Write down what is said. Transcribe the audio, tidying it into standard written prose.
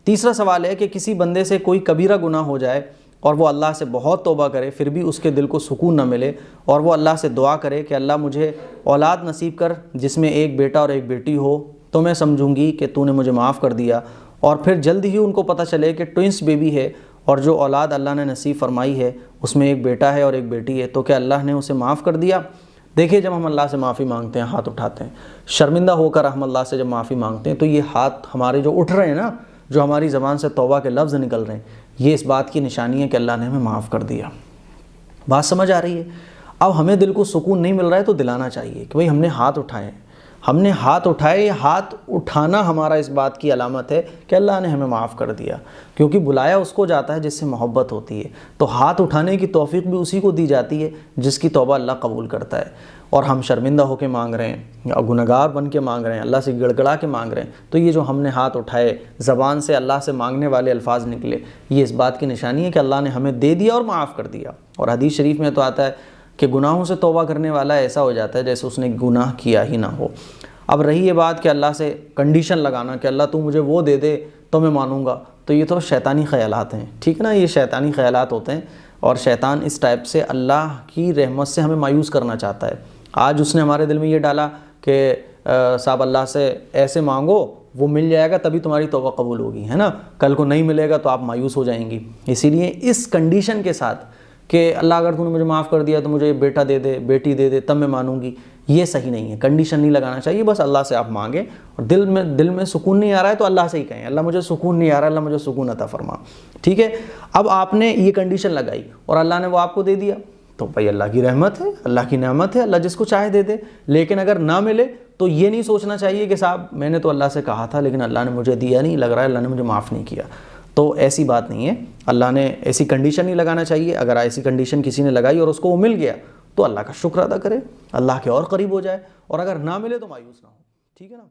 تیسرا سوال ہے کہ کسی بندے سے کوئی کبیرہ گناہ ہو جائے اور وہ اللہ سے بہت توبہ کرے، پھر بھی اس کے دل کو سکون نہ ملے، اور وہ اللہ سے دعا کرے کہ اللہ مجھے اولاد نصیب کر جس میں ایک بیٹا اور ایک بیٹی ہو، تو میں سمجھوں گی کہ تو نے مجھے معاف کر دیا، اور پھر جلد ہی ان کو پتہ چلے کہ ٹوئنس بیبی ہے اور جو اولاد اللہ نے نصیب فرمائی ہے اس میں ایک بیٹا ہے اور ایک بیٹی ہے، تو کیا اللہ نے اسے معاف کر دیا؟ دیکھیے، جب ہم اللہ سے معافی مانگتے ہیں، ہاتھ اٹھاتے ہیں، شرمندہ ہو کر ہم اللہ سے جب معافی مانگتے ہیں، تو یہ ہاتھ ہمارے جو اٹھ رہے ہیں نا، جو ہماری زبان سے توبہ کے لفظ نکل رہے ہیں، یہ اس بات کی نشانی ہے کہ اللہ نے ہمیں معاف کر دیا۔ بات سمجھ آ رہی ہے؟ اب ہمیں دل کو سکون نہیں مل رہا ہے تو دلانا چاہیے کہ بھئی ہم نے ہاتھ اٹھائے ہیں، ہم نے ہاتھ اٹھائے، یہ ہاتھ اٹھانا ہمارا اس بات کی علامت ہے کہ اللہ نے ہمیں معاف کر دیا، کیونکہ بلایا اس کو جاتا ہے جس سے محبت ہوتی ہے، تو ہاتھ اٹھانے کی توفیق بھی اسی کو دی جاتی ہے جس کی توبہ اللہ قبول کرتا ہے، اور ہم شرمندہ ہو کے مانگ رہے ہیں اور گنہگار بن کے مانگ رہے ہیں، اللہ سے گڑ گڑا کے مانگ رہے ہیں، تو یہ جو ہم نے ہاتھ اٹھائے، زبان سے اللہ سے مانگنے والے الفاظ نکلے، یہ اس بات کی نشانی ہے کہ اللہ نے ہمیں دے دیا اور معاف کر دیا۔ اور حدیث شریف میں تو آتا ہے کہ گناہوں سے توبہ کرنے والا ایسا ہو جاتا ہے جیسے اس نے گناہ کیا ہی نہ ہو۔ اب رہی یہ بات کہ اللہ سے کنڈیشن لگانا کہ اللہ تو مجھے وہ دے دے تو میں مانوں گا، تو یہ تو شیطانی خیالات ہیں، ٹھیک ہے نا، یہ شیطانی خیالات ہوتے ہیں، اور شیطان اس ٹائپ سے اللہ کی رحمت سے ہمیں مایوس کرنا چاہتا ہے۔ آج اس نے ہمارے دل میں یہ ڈالا کہ صاحب اللہ سے ایسے مانگو، وہ مل جائے گا تبھی تمہاری توبہ قبول ہوگی، ہے نا، کل کو نہیں ملے گا تو آپ مایوس ہو جائیں گی۔ اسی لیے اس کنڈیشن کے ساتھ کہ اللہ اگر تو نے مجھے معاف کر دیا تو مجھے بیٹا دے دے، بیٹی دے دے، تب میں مانوں گی، یہ صحیح نہیں ہے، کنڈیشن نہیں لگانا چاہیے۔ بس اللہ سے آپ مانگیں، اور دل میں سکون نہیں آ رہا ہے تو اللہ سے ہی کہیں اللہ مجھے سکون نہیں آ رہا، اللہ مجھے سکون عطا فرما، ٹھیک ہے۔ اب آپ نے یہ کنڈیشن لگائی اور اللہ نے وہ آپ کو دے دیا، تو بھائی اللہ کی رحمت ہے، اللہ کی نعمت ہے، اللہ جس کو چاہے دے دے۔ لیکن اگر نہ ملے تو یہ نہیں سوچنا چاہیے کہ صاحب میں نے تو اللہ سے کہا تھا لیکن اللہ نے مجھے دیا نہیں، لگ رہا ہے اللہ نے مجھے معاف نہیں کیا، تو ایسی بات نہیں ہے۔ اللہ نے ایسی کنڈیشن نہیں لگانا چاہیے، اگر ایسی کنڈیشن کسی نے لگائی اور اس کو وہ مل گیا تو اللہ کا شکر ادا کرے، اللہ کے اور قریب ہو جائے، اور اگر نہ ملے تو مایوس نہ ہو، ٹھیک ہے نا۔